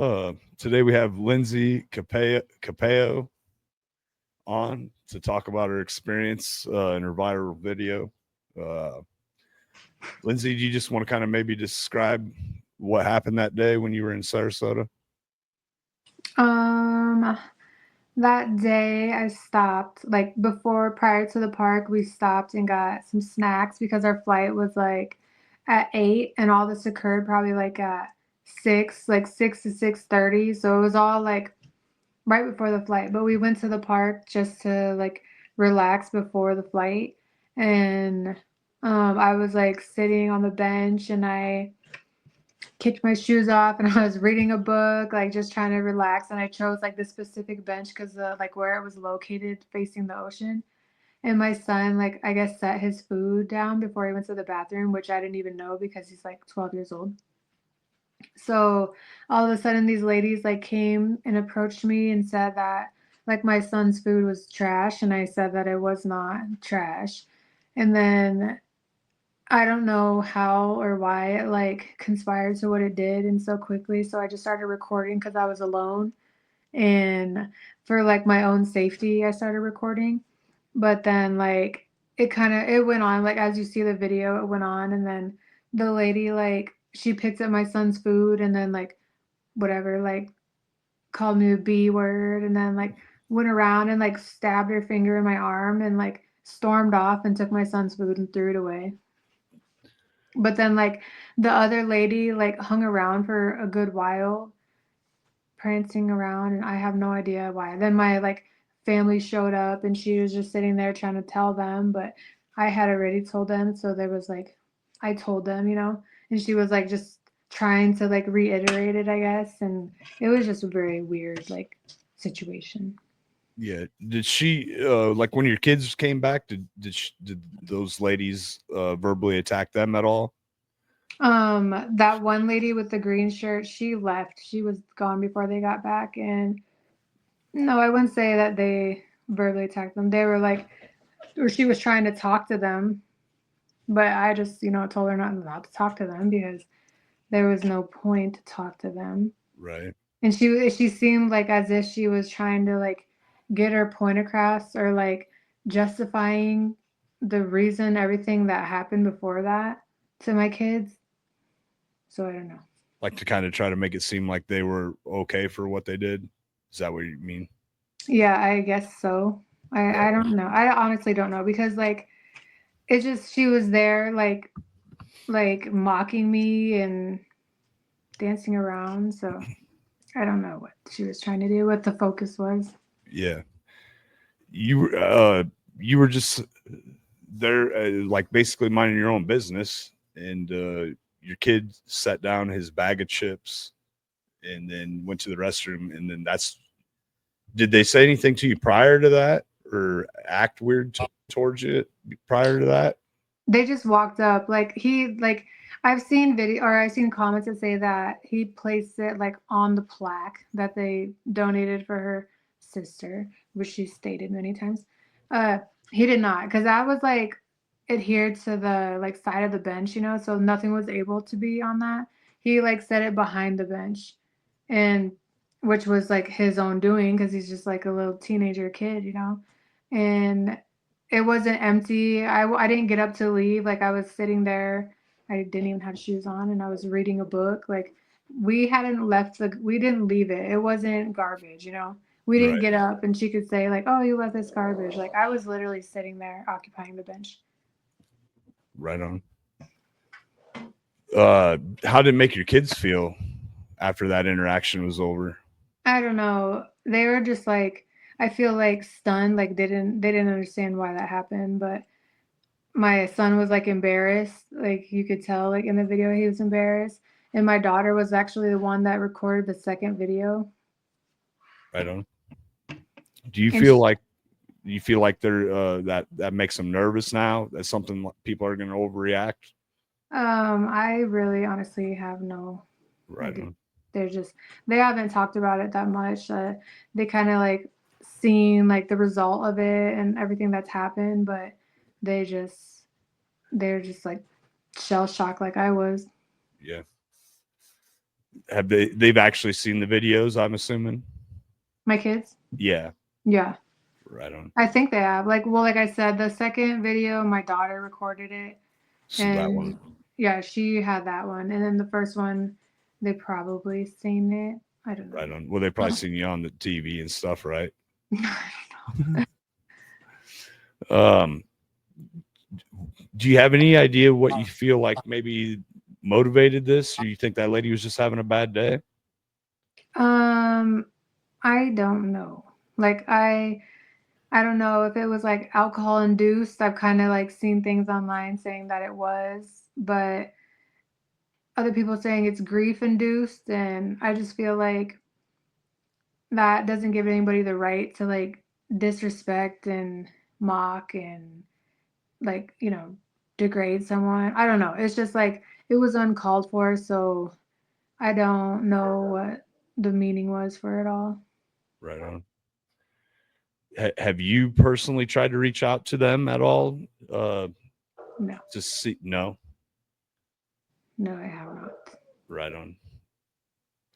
Today we have Linsey Kapayou on to talk about her experience in her viral video. Uh, Linsey, do you just want to kind of maybe describe what happened that day when you were in Sarasota? Um, that day I stopped, like prior to the park, we stopped and got some snacks because our flight was like at 8 and all this occurred probably like at 6, like 6 to 6:30. So it was all like right before the flight. But we went to the park just to like relax before the flight. And I was like sitting on the bench and I kicked my shoes off and I was reading a book, like just trying to relax. And I chose like this specific bench because like where it was located facing the ocean. And my son, like, I guess, set his food down before he went to the bathroom, which I didn't even know because he's like 12 years old. So all of a sudden, these ladies like came and approached me and said that like my son's food was trash. And I said that it was not trash. And then I don't know how or why it like conspired to what it did and so quickly. So I just started recording because I was alone and for like my own safety, I started recording. But then like it went on like as you see the video, it went on and then the lady like she picked up my son's food and then like whatever like called me a B word and then like went around and like stabbed her finger in my arm and like stormed off and took my son's food and threw it away. But then like the other lady like hung around for a good while, prancing around, and I have no idea why. Then my like family showed up and she was just sitting there trying to tell them, but I had already told them, so there was like I told them, and she was like just trying to like reiterate it, I guess, and it was just a very weird like situation. Yeah. Did she like when your kids came back? Did those ladies verbally attack them at all? That one lady with the green shirt, she left. She was gone before they got back, and no, I wouldn't say that they verbally attacked them. They were like, or she was trying to talk to them, but I just, told her not allowed to talk to them because there was no point to talk to them. Right. And she seemed like as if she was trying to like get her point across or like justifying the reason everything that happened before that to my kids. So I don't know. Like to kind of try to make it seem like they were okay for what they did. Is that what you mean? Yeah, I guess so. I Right. don't know. I honestly don't know because like it's just she was there like mocking me and dancing around. So I don't know what she was trying to do, what the focus was. Yeah. You were just there like basically minding your own business and your kid set down his bag of chips and then went to the restroom and then that's did they say anything to you prior to that or act weird towards you prior to that? They just walked up. Like I've seen video or I've seen comments that say that he placed it like on the plaque that they donated for her sister, which she stated many times. Uh he did not because that was like adhered to the like side of the bench, so nothing was able to be on that. He like set it behind the bench and which was like his own doing because he's just like a little teenager kid. And it wasn't empty. I didn't get up to leave. Like I was sitting there. I didn't even have shoes on and I was reading a book. Like we didn't leave it. It wasn't garbage. We didn't Right. get up and she could say like, "Oh, you left this garbage." Like I was literally sitting there occupying the bench. Right on. How did it make your kids feel after that interaction was over? I don't know. They were just like I feel like stunned, like they didn't understand why that happened, but my son was like embarrassed, like you could tell like in the video he was embarrassed, and my daughter was actually the one that recorded the second video. Right on. Do you And feel like they're that makes them nervous now? That's something people are going to overreact. I really honestly have no Right idea. on. They're just they haven't talked about it that much. They kind of like seen like the result of it and everything that's happened, but they just they're just like shell shocked like I was. Yeah. Have they've actually seen the videos, I'm assuming? My kids? Yeah. Yeah. Right on. I think they have. Like I said, the second video, my daughter recorded it, So that and one. yeah, she had that one. And then the first one, they probably seen it. I don't Right know. on. Well, they probably seen you on the TV and stuff, right? Um, do you have any idea what you feel like maybe motivated this, or you think that lady was just having a bad day? Um, I don't know. Like I don't know if it was like alcohol induced. I've kind of like seen things online saying that it was, but other people saying it's grief induced, and I just feel like that doesn't give anybody the right to like disrespect and mock and like, degrade someone. I don't know. It's just like it was uncalled for, so I don't know what the meaning was for it all. Right on. Have you personally tried to reach out to them at all? No, To see? No. no, I have not. Right on.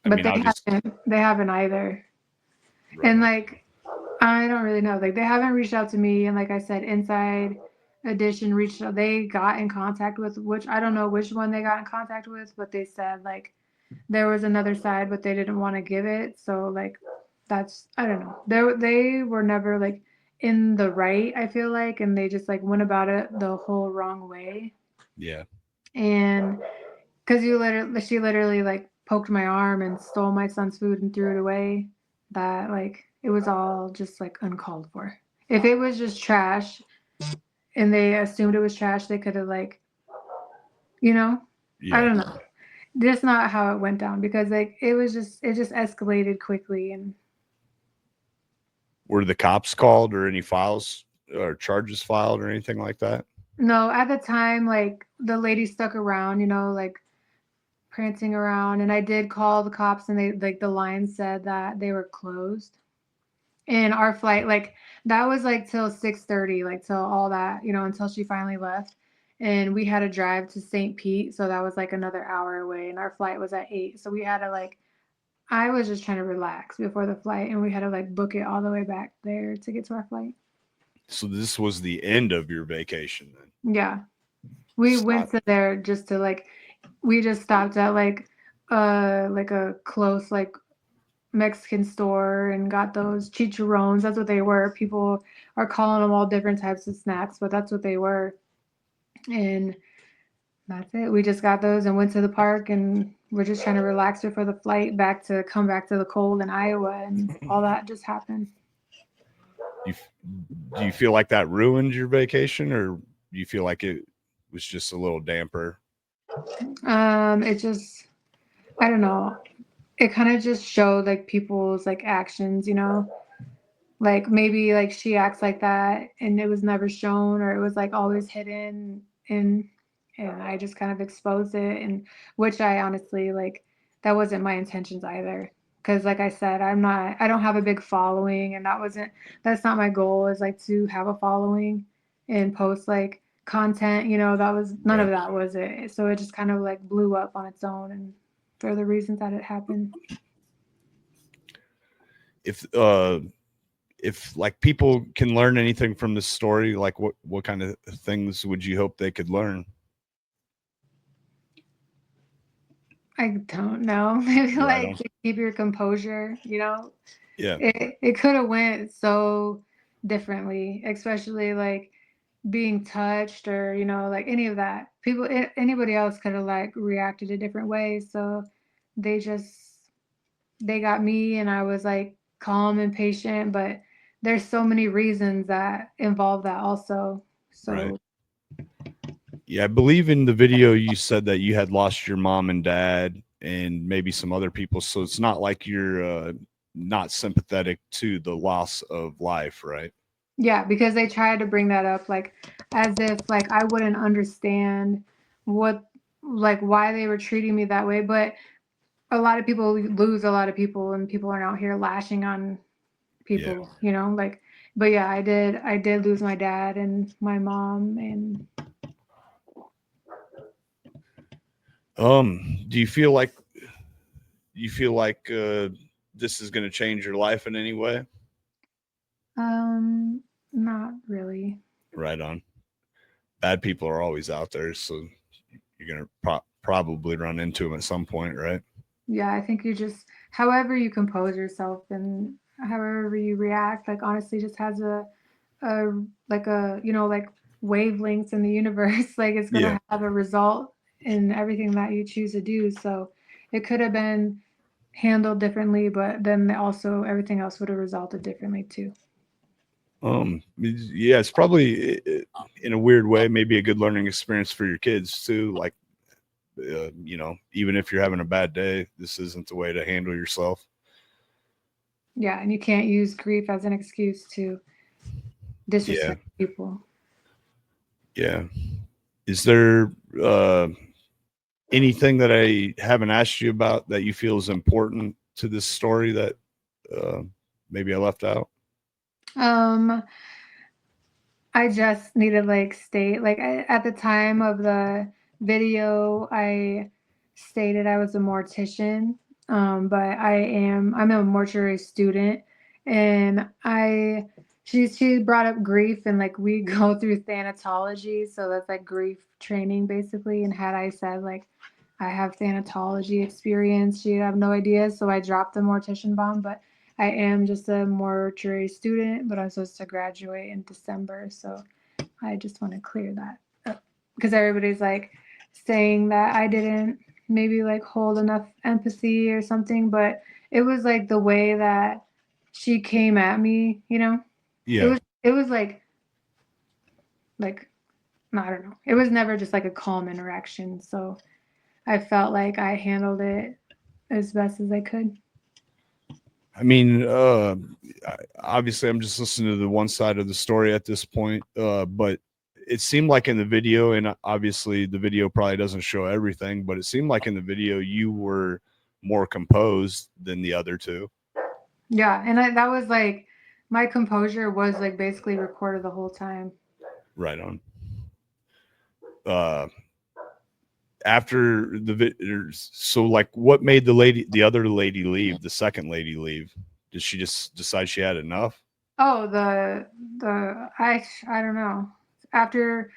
I But mean, they I'll just haven't either. right And on. like I don't really know. Like they haven't reached out to me, and like I said, Inside Edition reached out. They got in contact with, which I don't know which one they got in contact with, but they said like there was another side, but they didn't want to give it. So like that's I don't know. They were never like in the right. I feel like, and they just like went about it the whole wrong way. Yeah. And because she literally like poked my arm and stole my son's food and threw it away. That like it was all just like uncalled for. If it was just trash and they assumed it was trash, they could have like, you know, I Yeah. don't know. That's not how it went down because like it just escalated quickly and Were the cops called or any files or charges filed or anything like that? no, at the time like the lady stuck around, like prancing around, and I did call the cops and they like the line said that they were closed. And our flight, like that was like till 6:30, like till all that, until she finally left. And we had to drive to St. Pete, so that was like another hour away, and our flight was at 8. So we had to like I was just trying to relax before the flight, and we had to like book it all the way back there to get to our flight. So this was the end of your vacation then. Yeah. We went Stop. to there just to like we just stopped at like a close like Mexican store and got those chicharrones. That's what they were. People are calling them all different types of snacks, but that's what they were. And that's it. We just got those and went to the park, and we're just trying to relax before the flight back to come back to the cold in Iowa, and all that just happened. You do you feel like that ruined your vacation, or do you feel like it was just a little damper? It just I don't know. It kind of just showed like people's like actions, like maybe like she acts like that and it was never shown or it was like always hidden and I just kind of exposed it, and which I honestly like that wasn't my intentions either, because like I said, I don't have a big following, and that's not my goal, is like to have a following and post like content, that was none of Right. that was it, so it just kind of like blew up on its own and for the reasons that it happened. If like people can learn anything from this story, like what kind of things would you hope they could learn? I don't know. Maybe Right like on. keep your composure, Yeah. It could have went so differently, especially like being touched or, like any of that. Anybody else could have like reacted a different way. So they just they got me and I was like calm and patient, but there's so many reasons that involve that also. Right. So Yeah, I believe in the video you said that you had lost your mom and dad and maybe some other people. So it's not like you're not sympathetic to the loss of life, right? yeah, because they tried to bring that up like as if like I wouldn't understand what like why they were treating me that way. But a lot of people lose a lot of people and people aren't out here lashing on Yeah. people, like but yeah, I did lose my dad and my mom and Do you feel like you feel like this is going to change your life in any way? Um, Not really. Right on. Bad people are always out there, so you're going to probably run into them at some point, right? Yeah, I think you just, however you compose yourself and however you react, like honestly, just has a like a like wavelengths in the universe. Like it's Yeah. gonna have a result in everything that you choose to do. So it could have been handled differently, but then also everything else would have resulted differently too. Yeah, it's probably in a weird way, maybe a good learning experience for your kids too. Like, even if you're having a bad day, this isn't the way to handle yourself. Yeah, and you can't use grief as an excuse to Yeah. disrespect people. Yeah. Is there uh, anything that I haven't asked you about that you feel is important to this story that uh, maybe I left out? Um, I just need to like state like at the time of the video, I stated I was a mortician, but I'm a mortuary student, and she brought up grief and like we go through thanatology, so that's like grief training basically. And had I said like I have thanatology experience, she'd have no idea, so I dropped the mortician bomb, but I am just a mortuary student, but I'm supposed to graduate in December. So I just want to clear that up because everybody's like saying that I didn't maybe like hold enough empathy or something, but it was like the way that she came at me. It Yeah. was it was like I don't know. It was never just like a calm interaction. So I felt like I handled it as best as I could. I mean, obviously, I'm just listening to the one side of the story at this point, but it seemed like in the video, and obviously the video probably doesn't show everything, but it seemed like in the video you were more composed than the other two. Yeah, and that was like my composure was like basically recorded the whole time. Right on. Uh, After so like, what made the other lady leave, the second lady leave? Did she just decide she had enough? Oh, I don't know. After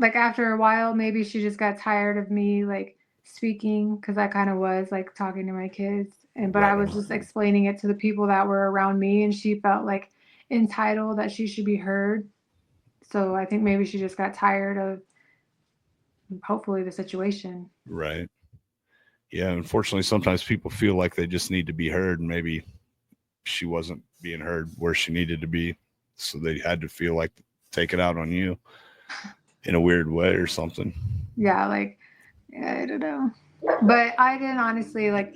after a while, maybe she just got tired of me like speaking because I kind of was like talking to my kids, and but I Right was on. just explaining it to the people that were around me, and she felt like entitled that she should be heard. So I think maybe she just got tired of hopefully the situation. Right. Yeah, unfortunately, sometimes people feel like they just need to be heard, and maybe she wasn't being heard where she needed to be, so they had to feel like take it out on you in a weird way or something. Yeah, like I don't know. But I didn't honestly like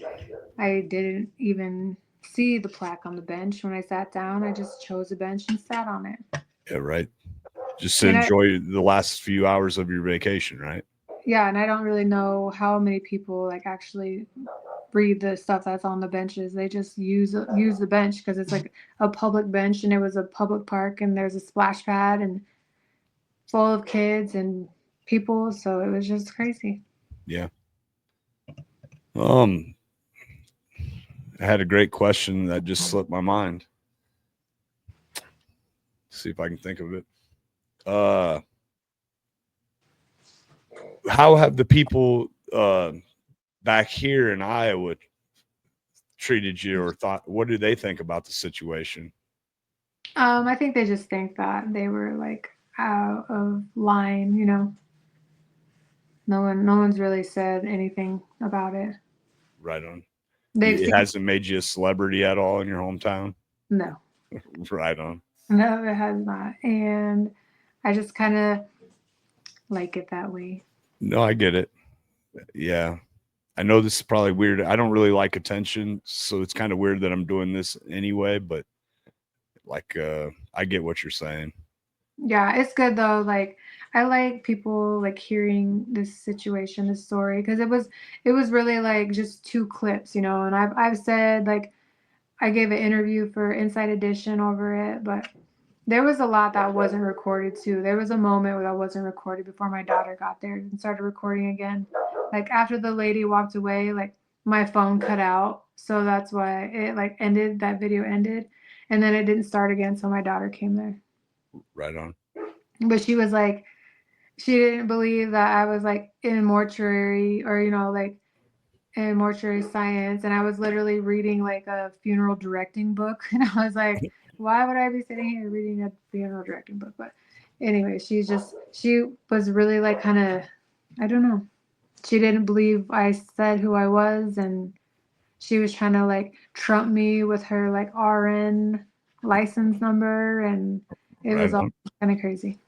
I didn't even see the plaque on the bench when I sat down. I just chose a bench and sat on it. Yeah, right. Just to And I enjoy the last few hours of your vacation, right? yeah, and I don't really know how many people like actually read the stuff that's on the benches. They just use the bench because it's like a public bench and it was a public park and there's a splash pad and full of kids and people, so it was just crazy. Yeah. Um, I had a great question that just slipped my mind. See if I can think of it. Uh, how have the people back here in Iowa treated you, or thought? What do they think about the situation? I think they just think that they were like out of line. No one's really said anything about it. Right on. They've It seen hasn't made you a celebrity at all in your hometown. no, Right on. no, it has not, and I just kind of like it that way. No, I get it. Yeah. I know this is probably weird. I don't really like attention, so it's kind of weird that I'm doing this anyway, but like I get what you're saying. Yeah, it's good though. Like I like people like hearing this situation, this story, because it was really like just two clips. And I've said like I gave an interview for Inside Edition over it, but there was a lot that wasn't recorded too. There was a moment where that wasn't recorded before my daughter got there and started recording again. Like after the lady walked away, like my phone cut out, so that's why it like ended. That video ended, and then it didn't start again. So my daughter came there, Right on. but she was like, she didn't believe that I was like in mortuary or like in mortuary science, and I was literally reading like a funeral directing book, and I was like, why would I be sitting here reading a funeral directing book? But anyway, she was really like kind of, I don't know, she didn't believe I said who I was, and she was trying to like trump me with her like RN license number, and it Right was all on. kind of crazy.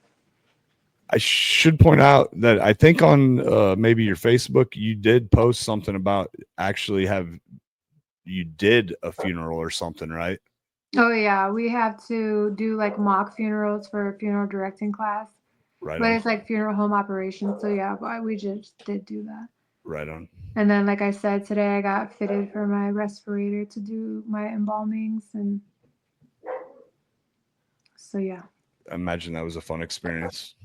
I should point out that I think on maybe your Facebook, you did post something about actually you did a funeral or something, right? Oh yeah, we have to do like mock funerals for a funeral directing class, Right but on. it's like funeral home operations. So yeah, but we just did do that. Right on. And then, like I said, today I got fitted for my respirator to do my embalmings, and so yeah, I imagine that was a fun experience.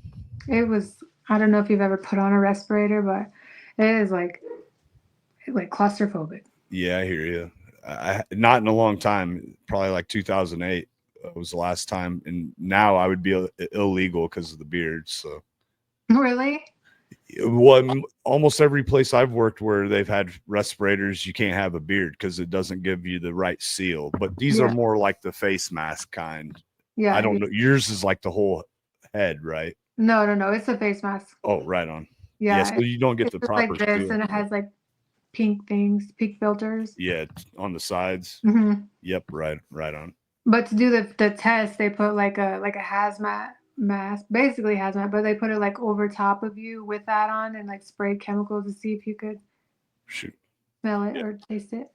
it was. I don't know if you've ever put on a respirator, but it is like claustrophobic. Yeah, I hear you. Not in a long time, probably like 2008 was the last time, and now I would be illegal because of the beard. So, Really? almost every place I've worked where they've had respirators, you can't have a beard because it doesn't give you the right seal. But these are Yeah, more like the face mask kind. I yeah. don't know. Yours is like the whole head, right? No, no, no. It's a face mask. Oh, right on. Yeah, Yeah, so you don't get it's the just like proper this, seal. and it has like pink things, pink filters. Yeah, on the sides. Hmm. Yep, right on. But to do the test, they put like a hazmat mask, basically hazmat, but they put it like over top of you with that on and like sprayed chemicals to see if you could Shoot. smell it Yeah. or taste it.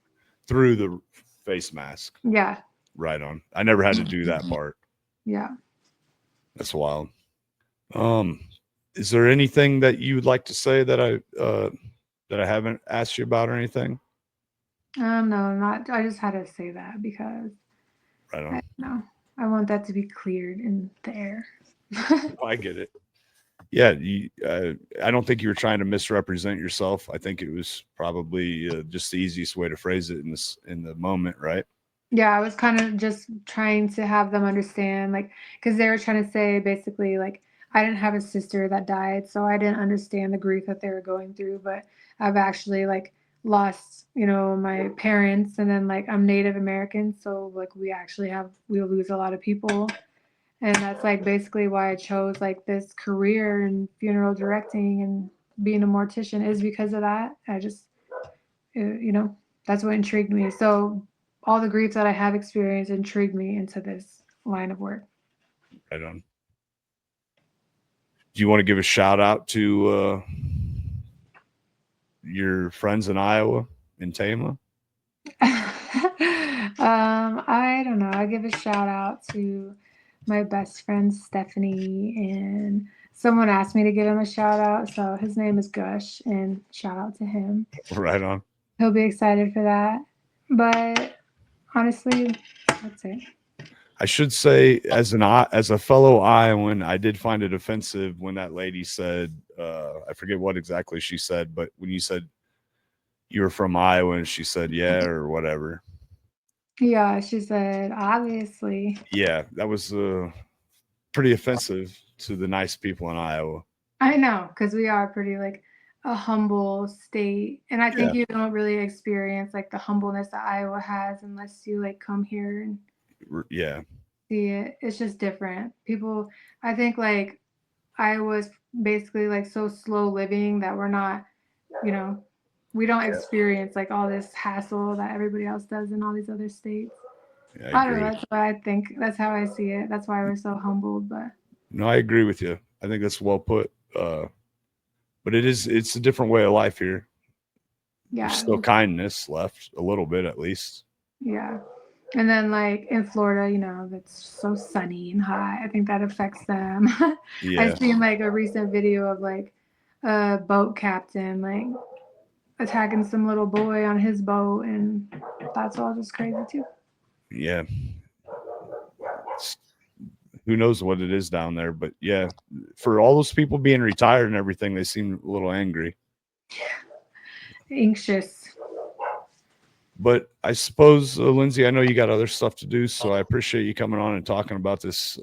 Through the face mask. Yeah, Right on. I never had to do that part. yeah. That's wild. Um, is there anything that you would like to say that I haven't asked you about or anything? No, not. I just had to say that because Right I on. know I want that to be cleared in the air. I get it. Yeah, I don't think you were trying to misrepresent yourself. I think it was probably just the easiest way to phrase it in the moment, right? Yeah, I was kind of just trying to have them understand, like, because they were trying to say basically, like, I didn't have a sister that died, so I didn't understand the grief that they were going through. But I've actually, like, lost, my parents, and then, like, I'm Native American, so, like, we lose a lot of people. And that's, like, basically why I chose, like, this career in funeral directing and being a mortician is because of that. That's what intrigued me. So all the grief that I have experienced intrigued me into this line of work. Right on. Do you want to give a shout out to your friends in Iowa in Tama? I don't know. I give a shout out to my best friend Stephanie, and someone asked me to give him a shout out, so his name is Gush, and shout out to him. Right on. He'll be excited for that. But honestly, that's it. I should say, as a fellow Iowan, I did find it offensive when that lady said, I forget what exactly she said, but when you said you were from Iowa, and she said, yeah, or whatever. Yeah, she said, obviously. Yeah, that was pretty offensive to the nice people in Iowa. I know, because we are pretty like a humble state. And I Yeah, think you don't really experience like the humbleness that Iowa has unless you like come here and yeah, see it. It's just different. People, I think like Iowa's basically like so slow living that we're not, you know, we don't experience like all this hassle that everybody else does in all these other states. I I don't know. agree. That's what I think. That's how I see it. That's why we're so humbled. But No, I agree with you. I think that's well put. But it's a different way of life here. There's yeah, still kindness left, a little bit at least. yeah. And then like in Florida, it's so sunny and hot. I think that affects them. I Yeah, seen like a recent video of like a boat captain like attacking some little boy on his boat, and that's all just crazy too. yeah. It's, who knows what it is down there, but yeah, for all those people being retired and everything, they seem a little angry. Anxious. But I suppose, Lindsay, I know you got other stuff to do, so I appreciate you coming on and talking about this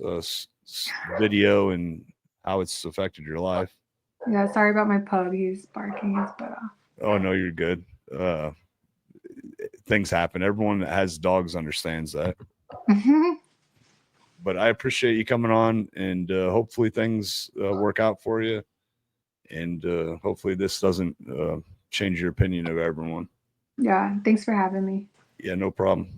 video and how it's affected your life. Yeah, sorry about my pug. He's barking his butt off. Oh no, you're good. Things happen. Everyone that has dogs understands that. But I appreciate you coming on, and hopefully things work out for you, and hopefully this doesn't change your opinion of everyone. Yeah, thanks for having me. Yeah, no problem.